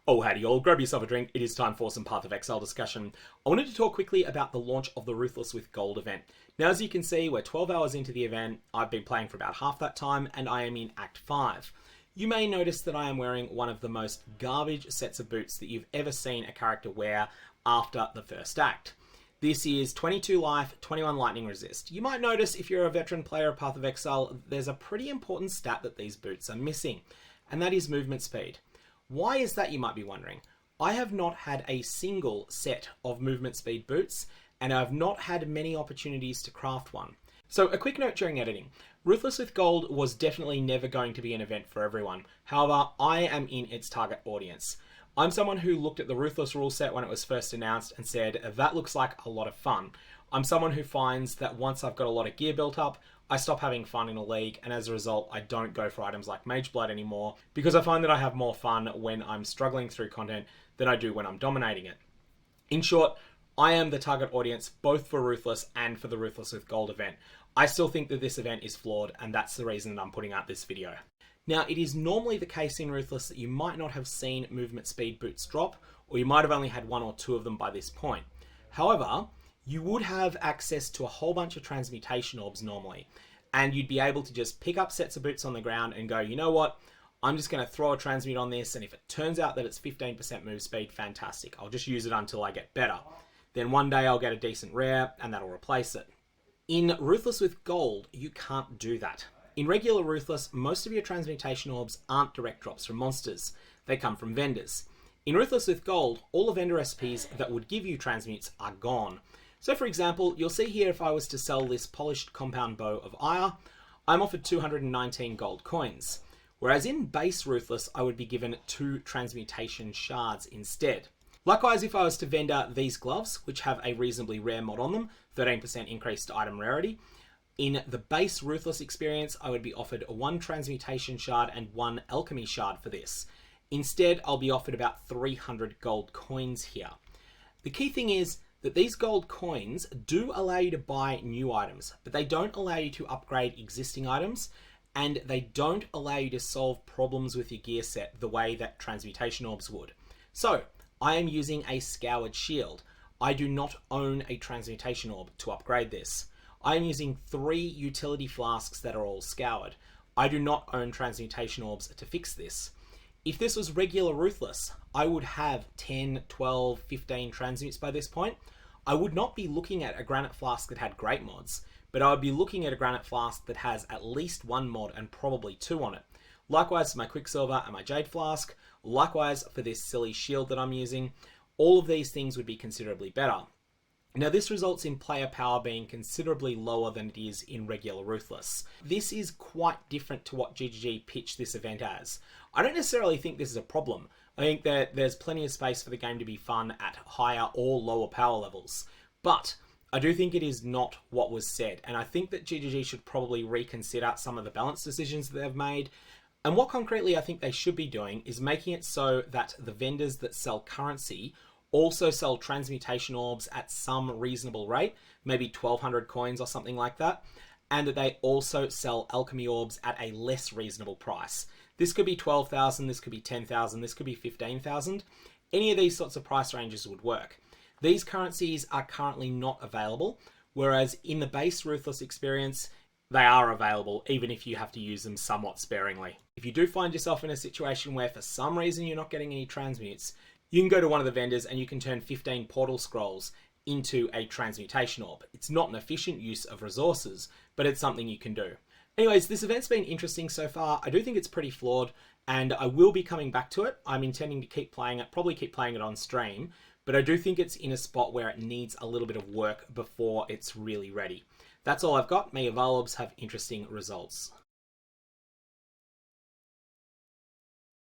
Oh, howdy all, grab yourself a drink, it is time for some PathOfExile discussion. I wanted to talk quickly about the launch of the Ruthless with Gold event. Now as you can see, we're 12 hours into the event, I've been playing for about half that time, and I am in Act 5. You may notice that I am wearing one of the most garbage sets of boots that you've ever seen a character wear after the first act. This is 22 life, 21 lightning resist. You might notice if you're a veteran player of PathOfExile, there's a pretty important stat that these boots are missing, and that is movement speed. Why is that, you might be wondering? I have not had a single set of movement speed boots, and I've not had many opportunities to craft one. So a quick note during editing. Ruthless with Gold was definitely never going to be an event for everyone. However, I am in its target audience. I'm someone who looked at the Ruthless rule set when it was first announced and said, that looks like a lot of fun. I'm someone who finds that once I've got a lot of gear built up, I stop having fun in a league, and as a result, I don't go for items like Mage Blood anymore, because I find that I have more fun when I'm struggling through content than I do when I'm dominating it. In short, I am the target audience both for Ruthless and for the Ruthless with Gold event. I still think that this event is flawed, and that's the reason that I'm putting out this video. Now, it is normally the case in Ruthless that you might not have seen movement speed boots drop, or you might have only had one or two of them by this point. However, you would have access to a whole bunch of transmutation orbs normally, and you'd be able to just pick up sets of boots on the ground and go, you know what, I'm just going to throw a transmute on this, and if it turns out that it's 15% move speed, fantastic. I'll just use it until I get better. Then one day I'll get a decent rare, and that'll replace it. In Ruthless with Gold, you can't do that. In regular Ruthless, most of your transmutation orbs aren't direct drops from monsters. They come from vendors. In Ruthless with Gold, all the vendor SPs that would give you transmutes are gone. So for example, you'll see here if I was to sell this polished compound bow of ire, I'm offered 219 gold coins. Whereas in base Ruthless, I would be given 2 transmutation shards instead. Likewise, if I was to vendor these gloves, which have a reasonably rare mod on them, 13% increase to item rarity, in the base Ruthless experience, I would be offered 1 transmutation shard and 1 alchemy shard for this. Instead, I'll be offered about 300 gold coins here. The key thing is that these gold coins do allow you to buy new items, but they don't allow you to upgrade existing items, and they don't allow you to solve problems with your gear set the way that transmutation orbs would. So, I am using a scoured shield. I do not own a transmutation orb to upgrade this. I am using 3 utility flasks that are all scoured. I do not own transmutation orbs to fix this. If this was regular Ruthless, I would have 10, 12, 15 transmutes by this point. I would not be looking at a granite flask that had great mods, but I would be looking at a granite flask that has at least 1 mod and probably 2 on it. Likewise for my quicksilver and my jade flask, likewise for this silly shield that I'm using, all of these things would be considerably better. Now this results in player power being considerably lower than it is in regular Ruthless. This is quite different to what GGG pitched this event as. I don't necessarily think this is a problem. I think that there's plenty of space for the game to be fun at higher or lower power levels. But I do think it is not what was said, and I think that GGG should probably reconsider some of the balance decisions that they've made. And what concretely I think they should be doing is making it so that the vendors that sell currency also sell transmutation orbs at some reasonable rate, maybe 1200 coins or something like that, and that they also sell alchemy orbs at a less reasonable price. This could be 12,000, this could be 10,000, this could be 15,000. Any of these sorts of price ranges would work. These currencies are currently not available, whereas in the base Ruthless experience, they are available even if you have to use them somewhat sparingly. If you do find yourself in a situation where for some reason you're not getting any transmutes, you can go to one of the vendors and you can turn 15 portal scrolls into a transmutation orb. It's not an efficient use of resources, but it's something you can do. Anyways, this event's been interesting so far. I do think it's pretty flawed, and I will be coming back to it. I'm intending to keep playing it, probably keep playing it on stream, but I do think it's in a spot where it needs a little bit of work before it's really ready. That's all I've got. May your Valobs have interesting results.